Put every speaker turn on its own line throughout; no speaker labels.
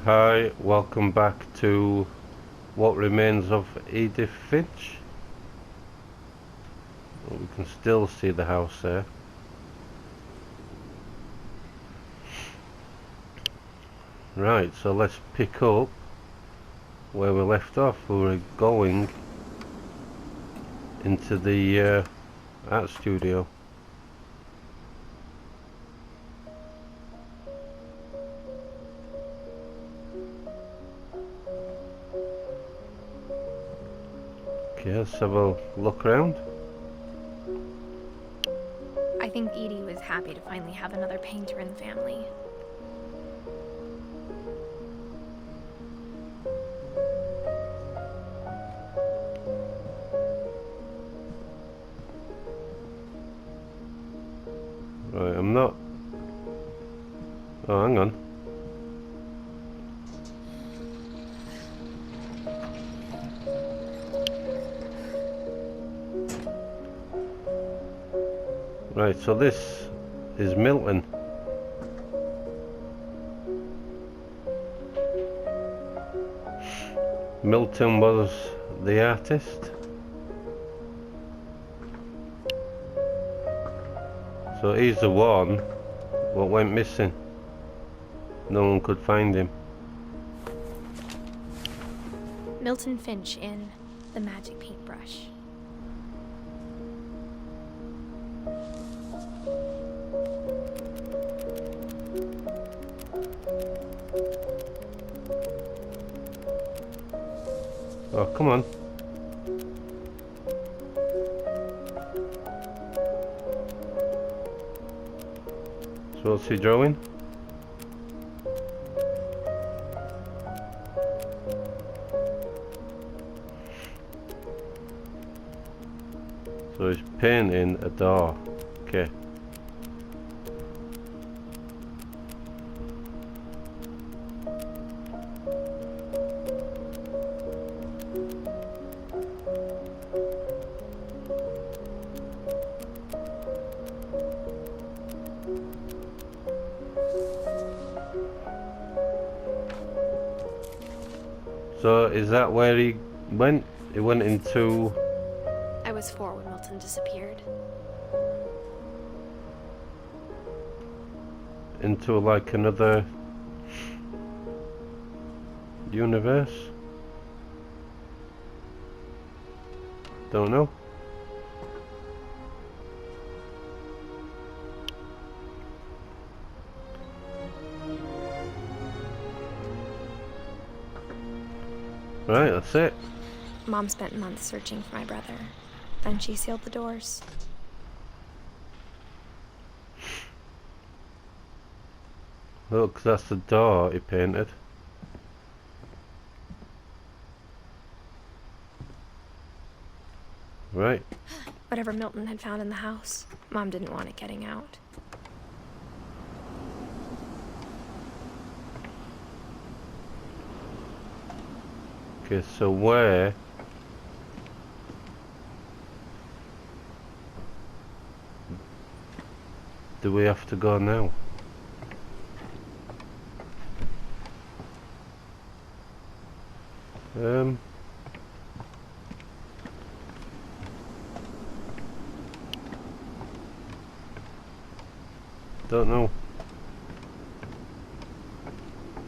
Hi, welcome back to what remains of Edith Finch. Well, we can still see the house there. Right, so let's pick up where we left off. We were going into the art studio. Okay, let's have a look around.
I think Edie was happy to finally have another painter in the family.
Right, I'm not... Oh, hang on. Right, so this is Milton. Milton was the artist. So he's the one what went missing. No one could find him.
Milton Finch in The Magic Paintbrush.
Oh, come on. So what's he drawing? So he's painting a door. Okay. So is that where he went? He went into...
I was 4 when Milton disappeared.
into like another universe? Don't know. Right, that's it.
Mom spent months searching for my brother. Then she sealed the doors.
Look, that's the door he painted. Right.
Whatever Milton had found in the house, Mom didn't want it getting out.
Okay, so where do we have to go now? Don't know.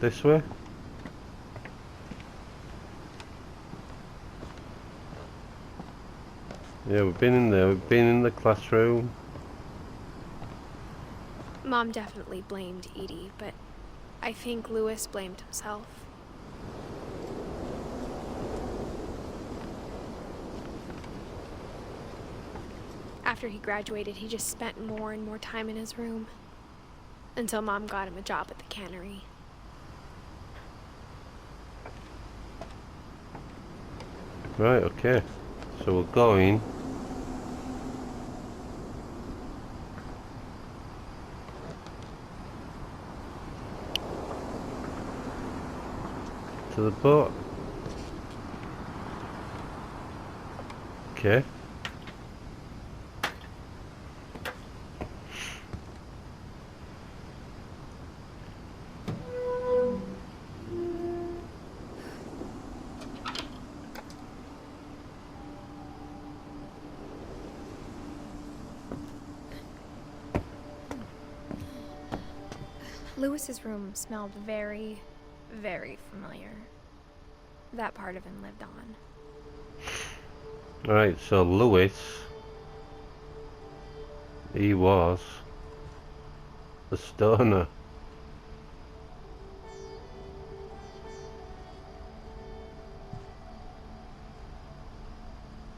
This way? Yeah, we've been in there. We've been in the classroom.
Mom definitely blamed Edie, but I think Lewis blamed himself. After he graduated, he just spent more and more time in his room. Until Mom got him a job at the cannery.
Right, okay. So we're going to the boat. Okay.
Lewis's room smelled very, very familiar. That part of him lived on.
Right, so Lewis, he was the stoner.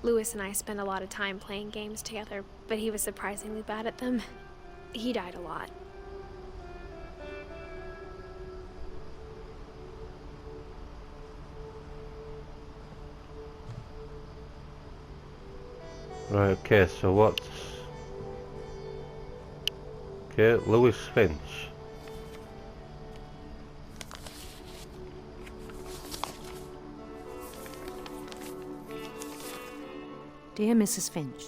Lewis and I spent a lot of time playing games together, but he was surprisingly bad at them. He died a lot.
Right, okay, so what's... Okay, Lewis Finch.
Dear Mrs. Finch,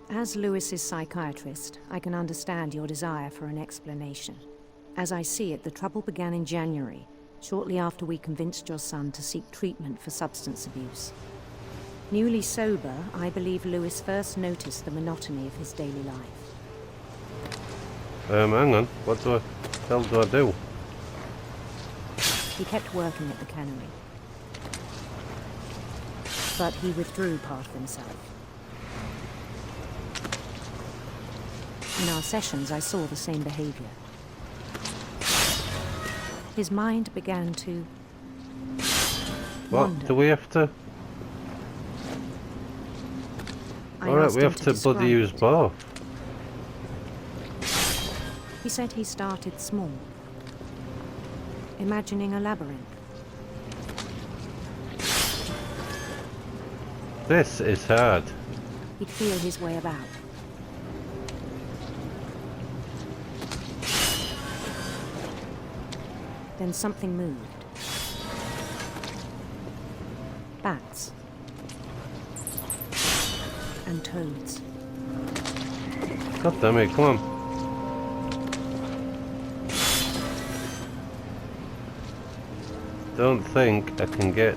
as Lewis's psychiatrist, I can understand your desire for an explanation. As I see it, the trouble began in January, shortly after we convinced your son to seek treatment for substance abuse. Newly sober, I believe Lewis first noticed the monotony of his daily life.
Hang on, what the hell do I do?
He kept working at the cannery, but he withdrew part of himself. In our sessions, I saw the same behavior. His mind began to
What?
wander.
Do we have to... Alright, we have to bloody use both.
He said he started small, imagining a labyrinth.
This is hard.
He'd feel his way about. Then something moved. Bats. And toads.
God damn it, come on. Don't think I can get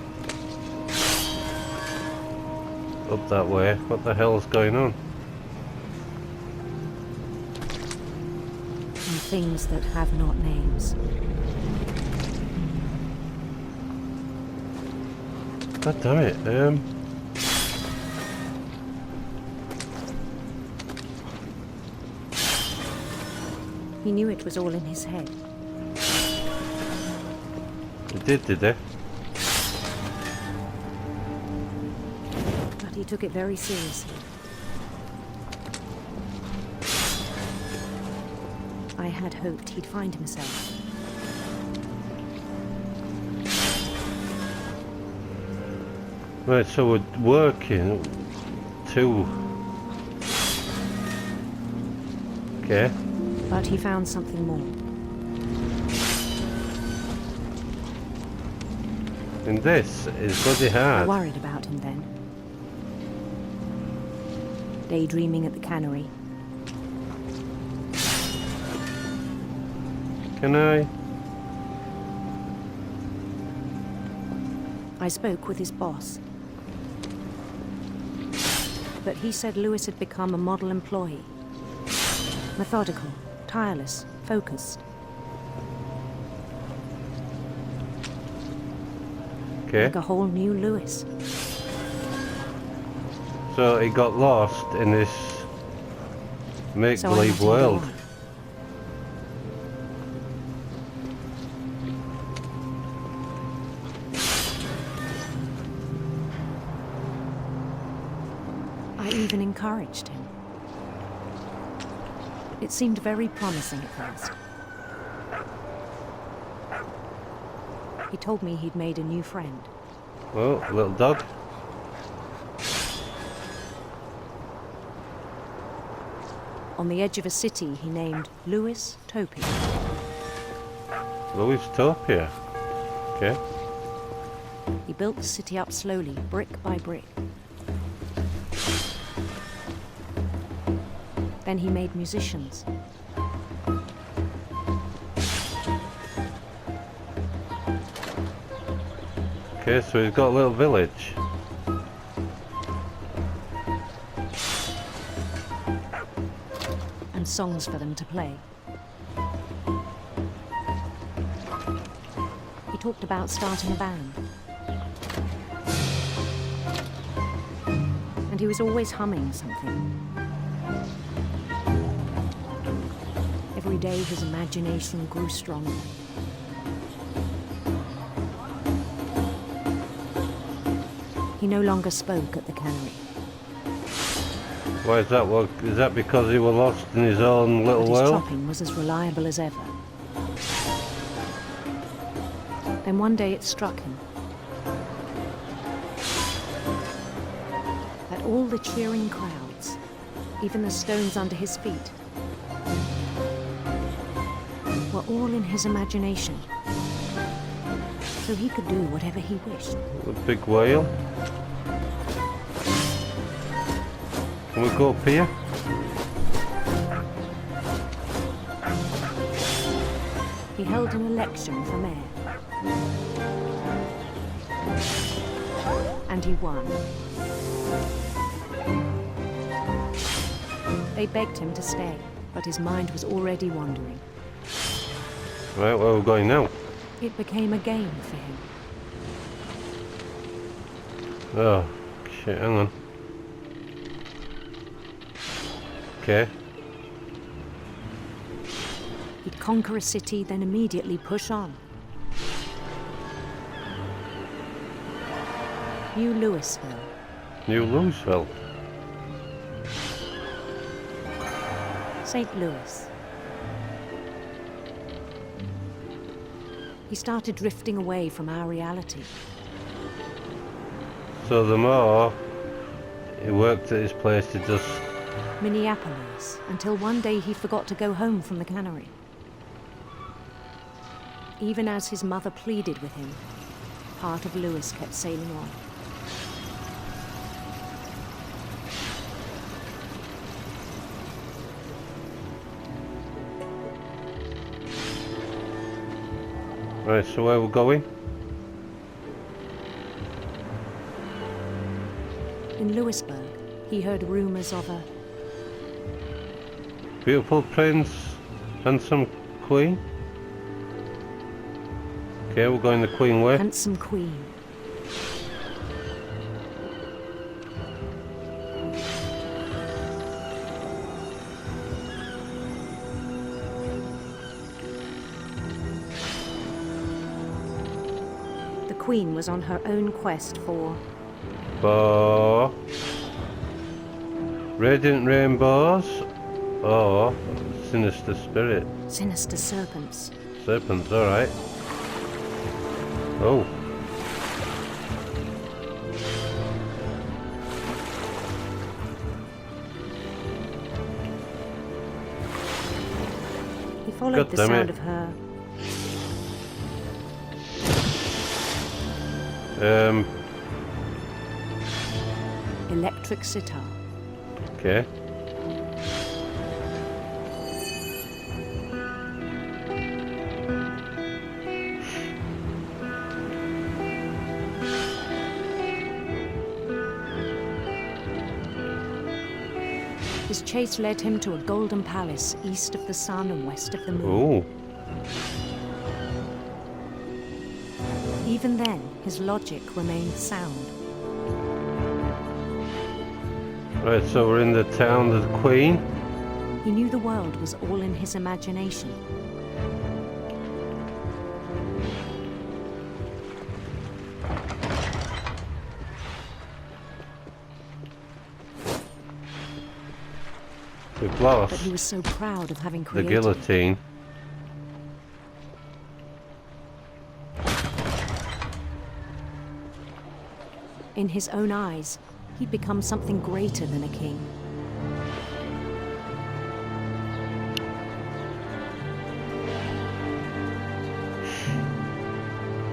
up that way. What the hell's going on?
And things that have not names.
God damn it,
He knew it was all in his head.
it did it?
But he took it very seriously. I had hoped he'd find himself.
Right, so we're working to... Okay.
But he found something more.
And this is bloody
I
hard.
worried about him then. Daydreaming at the cannery.
Can I?
I spoke with his boss. But he said Lewis had become a model employee. Methodical, tireless, focused.
Okay.
Like a whole new Lewis.
So he got lost in this
So I
make-believe
let him go
world.
on. I even encouraged him. It seemed very promising at first. He told me he'd made a new friend.
Oh, little dog.
On the edge of a city he named Louis Topia.
Louis Topia. Okay.
He built the city up slowly, brick by brick. Then he made musicians.
Okay, so he's got a little village.
And songs for them to play. talked about starting a band. And he was always humming something. Every day his imagination grew stronger. He no longer spoke at the cannery.
Why is that? What is that? Because he was lost in his own little
But his
world?
chopping was as reliable as ever. Then one day it struck him that all the cheering crowds, even the stones under his feet, were all in his imagination. So he could do whatever he wished.
A big whale. Can we go up here?
He held an election for mayor. And he won. They begged him to stay, but his mind was already wandering.
Right, where are we going now?
It became a game for him.
Oh, shit, hang on. Okay.
He'd conquer a city, then immediately push on. New Louisville.
New Louisville.
St. Louis. He started drifting away from our reality.
So the more he worked at his place to just...
Minneapolis, until one day he forgot to go home from the cannery. Even as his mother pleaded with him, part of Louis kept sailing on.
Right, so where we're going?
In Louisburg, he heard rumors of a
Beautiful prince, handsome queen. Okay, we're going the Queen way.
handsome queen. The queen was on her own quest for
For radiant rainbows or sinister spirit.
sinister serpents.
Serpents, alright. Oh.
He followed
God
the
damn
sound
it.
of her electric sitar.
Okay.
His chase led him to a golden palace east of the sun and west of the moon.
Oh.
Even then, his logic remained sound.
Right, so we're in the town of the Queen.
He knew the world was all in his imagination.
We've
But
lost
he was so proud of having
the
created it.
guillotine.
In his own eyes, he'd become something greater than a king.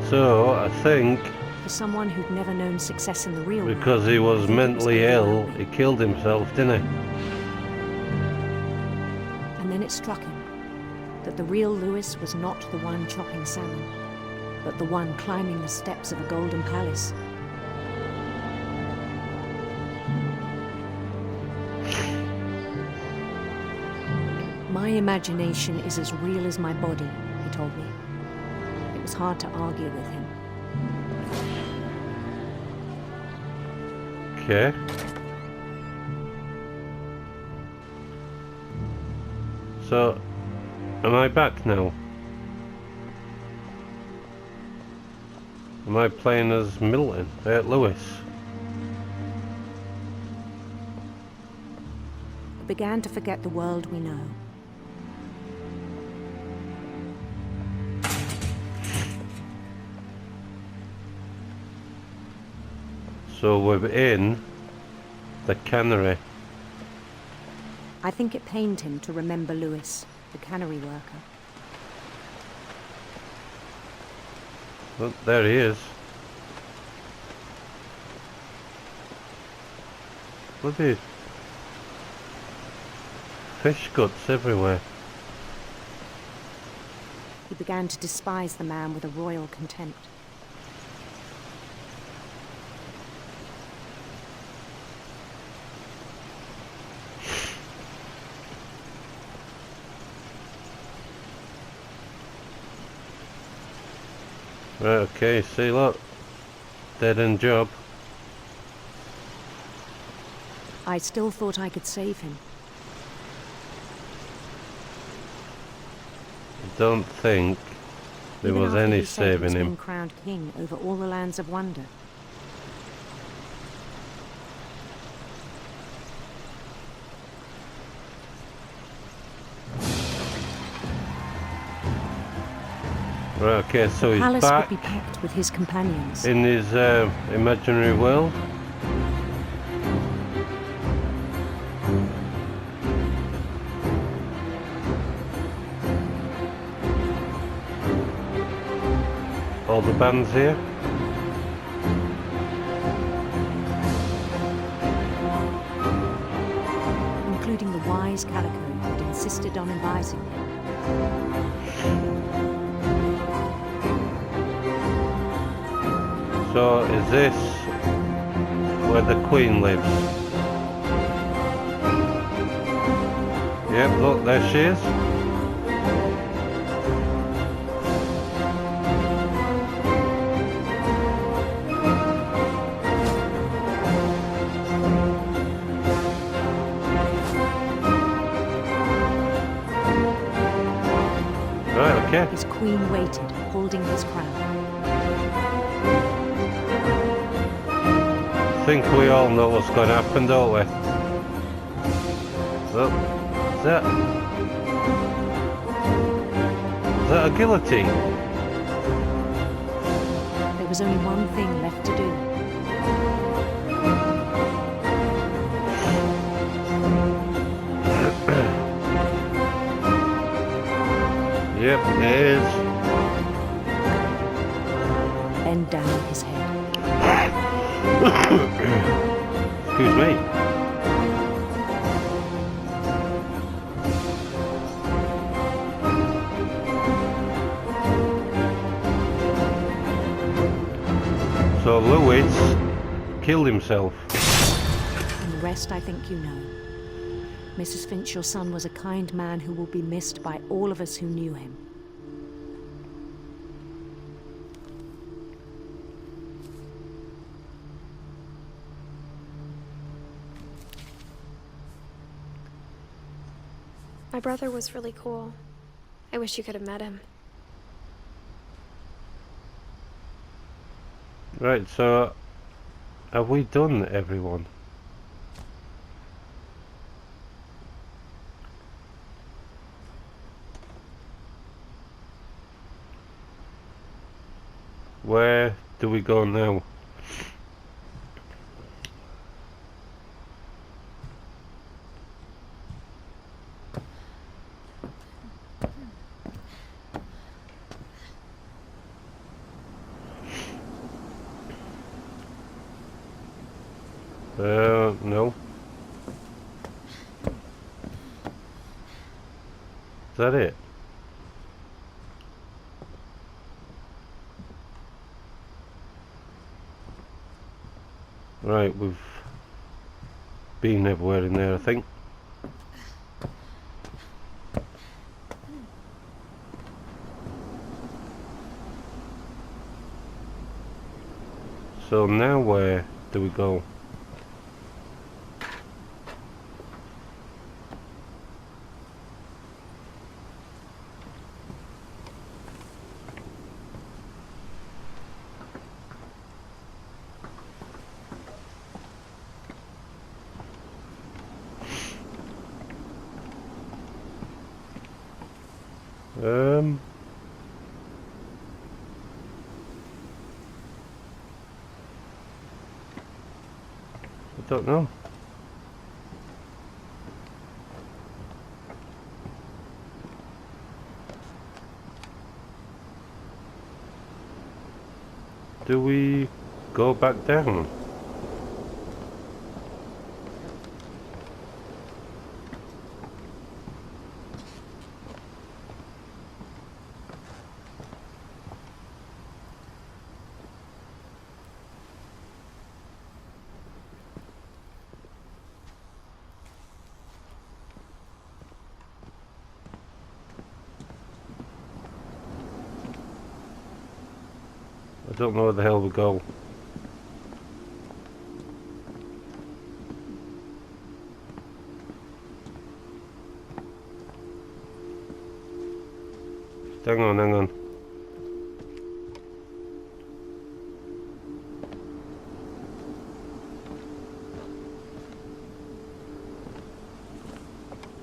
So, I think
For someone who'd never known success in the real world,
because he was
I think it
mentally ill,
overwhelming.
he killed himself, didn't he?
And then it struck him that the real Louis was not the one chopping salmon, but the one climbing the steps of a golden palace. My imagination is as real as my body, he told me. It was was hard to argue with him.
Okay. So, am I back now? Am I playing as Milton? Lewis?
I began to forget the world we know.
So we're in the cannery.
I think it pained him to remember Lewis, the cannery worker.
Oh, there he is. Bloody fish guts everywhere.
He began to despise the man with a royal contempt.
Right, okay, see, look. Dead end job.
I still thought I could save him.
I don't think there
Even
was
after
any
he said he was
saving
being
him.
crowned king over all the lands of wonder.
Right, okay, so
The
he's
palace
back
would be packed with his companions.
in his imaginary world. All the bands here.
Including the wise Calico who'd insisted on advising him.
So is this where the Queen lives? Yep, look, there she is. Right, okay.
His queen waited, holding his crown.
I think we all know what's going to happen, don't we? Look, is that a guillotine?
There was only one thing left to do.
Yep, it is.
Bend down his head.
Excuse me. So Lewis killed himself.
And the rest I think you know. Mrs. Finch, your son was a kind man who will be missed by all of us who knew him.
My brother was really cool. I wish you could have met him.
Right, so have we done everyone? Where do we go now? No. Is that it? Right, we've been everywhere in there, I think. So now where do we go? I don't know. Do we go back down? I don't know where the hell we go. Hang on, hang on.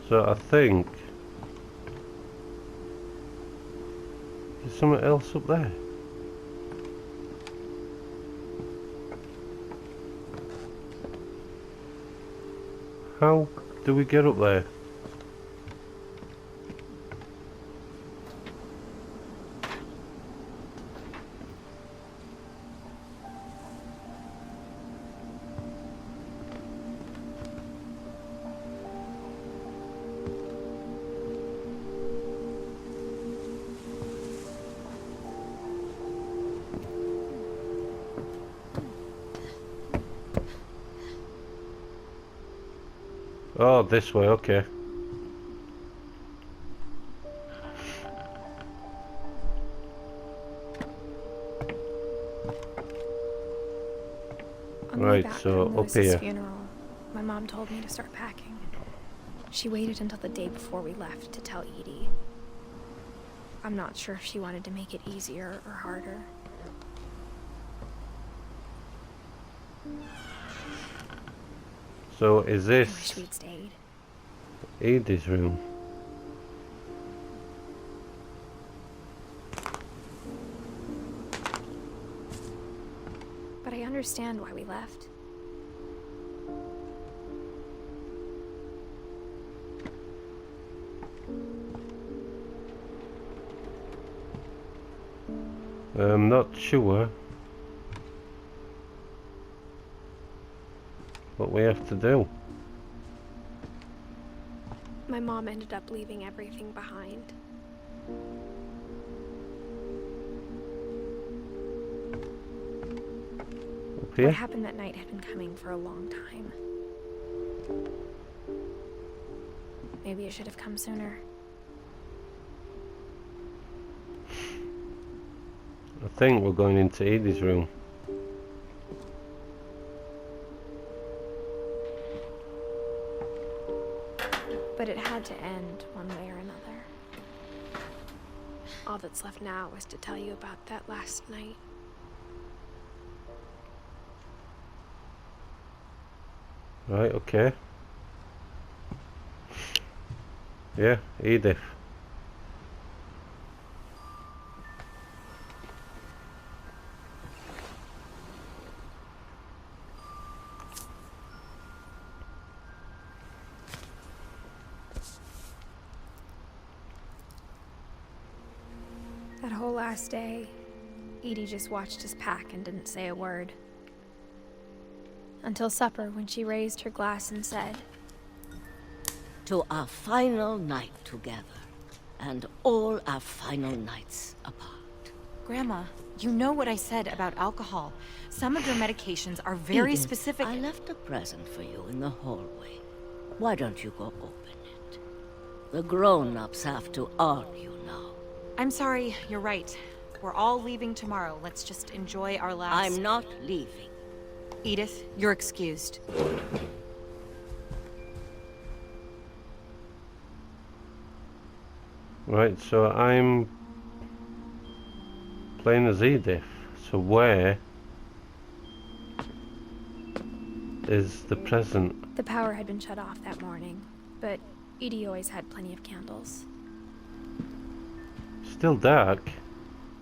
So I think there's something else up there. How do we get up there? Oh, this way, okay.
On the way
Right,
back
so
from
up
Lewis's
here.
funeral, my mom told me to start packing. She waited until the day before we left to tell Edie. I'm not sure if she wanted to make it easier or harder.
So is
I wish
this
we'd stayed.
Edith's room?
But I understand why we left.
I'm not sure what we have to do.
My mom ended up leaving everything behind.
Up here?
What happened that night had been coming for a long time. Maybe it should have come sooner.
I think we're going into Edith's room.
But it had to end one way or another. All that's left now is to tell you about that last night.
Right, okay. Yeah, Edith.
That whole last day, Edie just watched us pack and didn't say a word. Until supper, when she raised her glass and said,
"To our final night together, and all our final nights apart."
Grandma, you know what I said about alcohol. Some of your medications are very
Edith,
specific.
I left a present for you in the hallway. Why don't you go open it? The grown-ups have to argue now.
I'm sorry, you're right. We're all leaving tomorrow. Let's just enjoy our last...
I'm not leaving.
Edith, you're excused.
Right, so I'm playing as Edith. So where is the present?
The power had been shut off that morning, but Edie always had plenty of candles.
Still dark.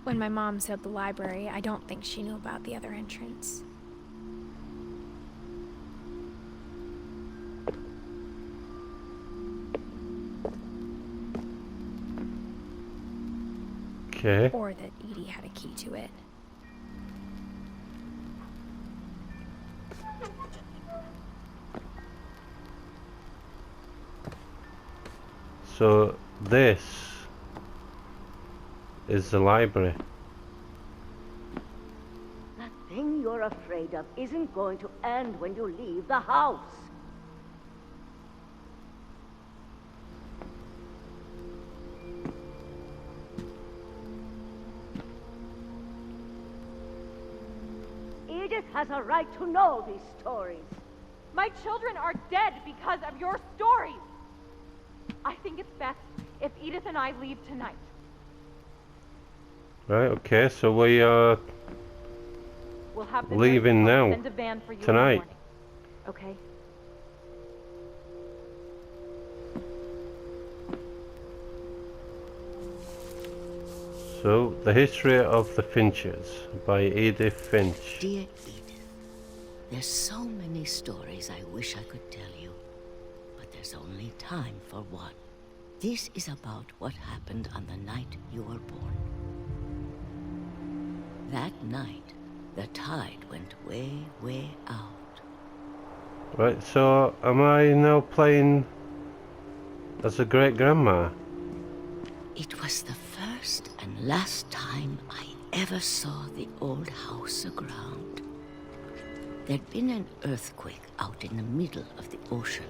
When my mom sealed the library, I don't think she knew about the other entrance.
Okay.
Or that Edie had a key to it.
So this is the library.
That thing you're afraid of isn't going to end when you leave the house. Edith has a right to know these stories.
My children are dead because of your stories. I think it's best if Edith and I leave tonight.
Right, okay, so we are
We'll have the
leaving
nurse
now,
send a van for you in the
tonight.
morning. Okay?
So, The History of the Finches by Edith Finch.
Dear Edith, there's so many stories I wish I could tell you, but there's only time for one. This is about what happened on the night you were born. That night, the tide went way, way out.
Right, so am I now playing as a great-grandma?
It was the first and last time I ever saw the old house aground. There'd been an earthquake out in the middle of the ocean.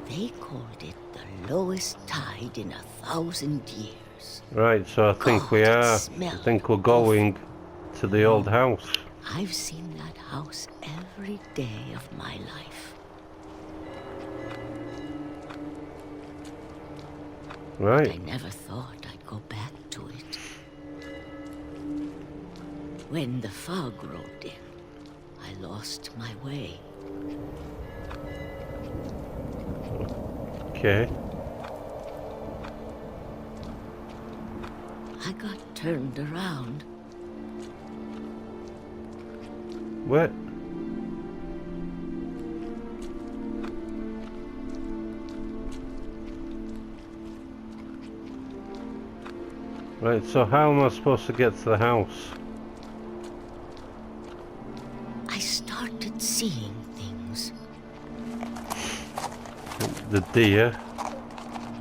They called it the lowest tide in 1,000 years.
Right, so I think
God,
we
it
are. I
smelled
think we're going to the old house.
I've seen that house every day of my life. I
Right,
never thought I'd go back to it. When the fog rolled in, I lost my way.
okay.
I got turned around.
What? Right, so how am I supposed to get to the house?
I started seeing things.
The deer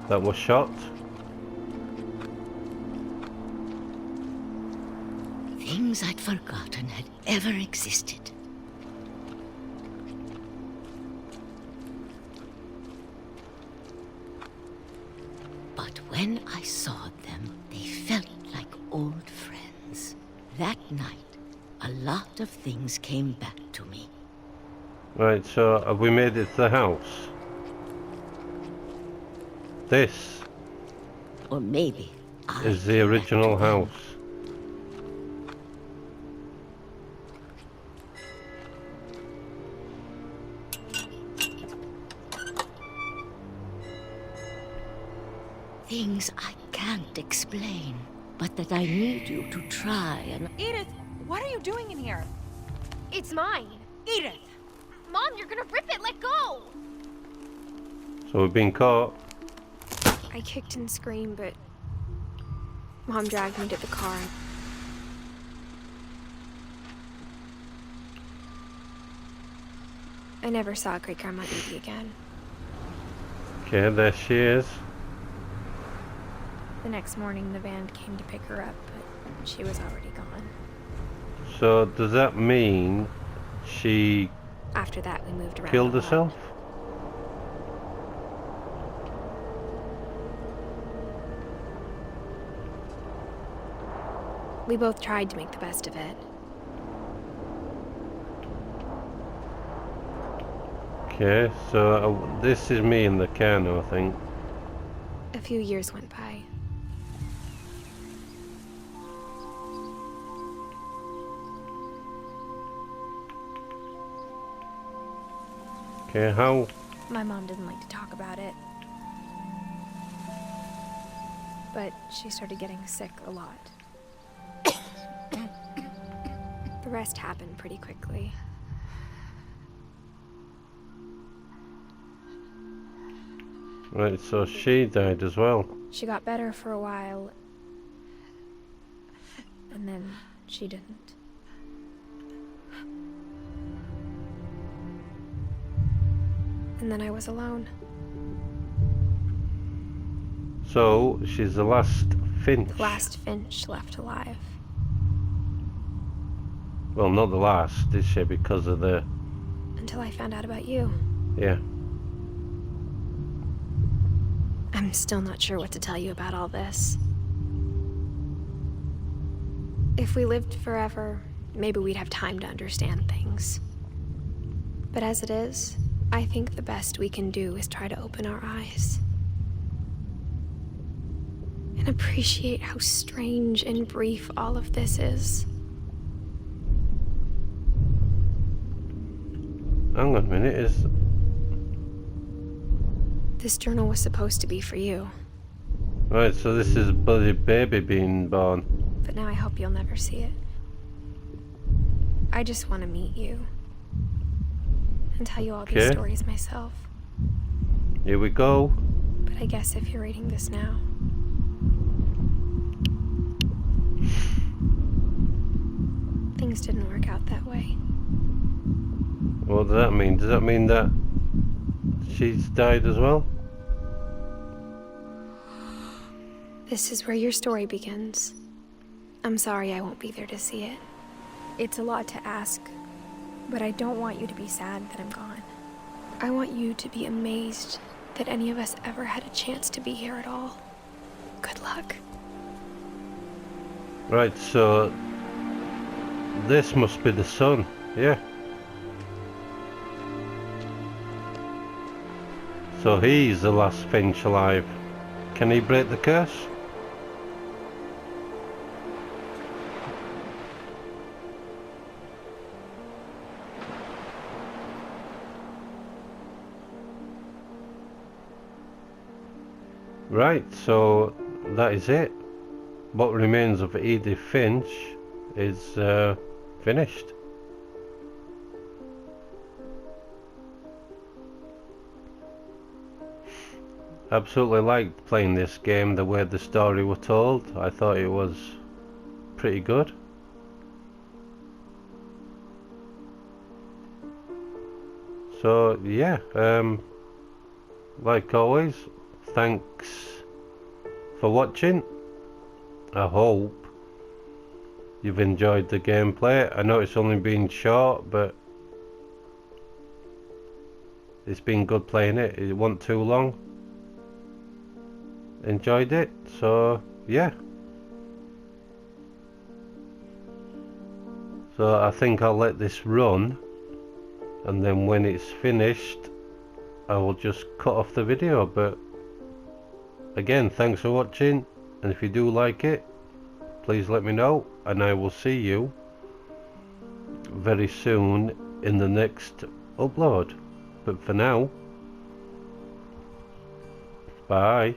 that was shot?
Things I'd forgotten had ever existed. But when I saw them, they felt like old friends. That night, a lot of things came back to me.
Right, so have we made it to the house? This
Or maybe I
is the
came back
original
to them.
house.
Things I can't explain, but that I need you to try and...
Edith, what are you doing in here?
It's mine!
Edith!
Mom, you're gonna rip it! Let go!
So we've been caught.
I kicked and screamed, but Mom dragged me to the car. I never saw Great Grandma Edie again.
Okay, there she is.
The next morning, the van came to pick her up, but she was already gone.
So does that mean she
After that, we moved around.
killed
a lot.
herself?
We both tried to make the best of it.
Okay, so this is me in the car now, I think.
A few years went by.
Okay, how?
My mom didn't like to talk about it. But she started getting sick a lot. The rest happened pretty quickly.
Right, so she died as well.
She got better for a while, and then she didn't. And then I was alone.
So she's the last finch.
The last finch left alive.
Well, not the last, is she? Because of the...
Until I found out about you.
Yeah.
I'm still not sure what to tell you about all this. If we lived forever, maybe we'd have time to understand things. But as it is, I think the best we can do is try to open our eyes. And appreciate how strange and brief all of this is.
Hang on a minute, is...
This journal was supposed to be for you.
Right, so this is a bloody baby being born.
But now I hope you'll never see it. I just want to meet you. And tell you all these
Okay.
stories myself.
Here we go.
But I guess if you're reading this now... things didn't work out that way.
What does that mean? Does that mean that she's died as well?
This is where your story begins. I'm sorry I won't be there to see it. It's a lot to ask, but I don't want you to be sad that I'm gone. I want you to be amazed that any of us ever had a chance to be here at all. Good luck.
Right, so this must be the son, yeah. So he's the last finch alive. Can he break the curse? Right, so that is it. What remains of Edith Finch is finished. Absolutely liked playing this game, the way the story was told. I thought it was pretty good. So yeah, like always, thanks for watching. I hope you've enjoyed the gameplay. I know it's only been short, but it's been good playing it. It wasn't too long. Enjoyed it, so yeah. So I think I'll let this run, and then when it's finished I will just cut off the video. But again, thanks for watching, and if you do like it, please let me know, and I will see you very soon in the next upload. But for now, bye.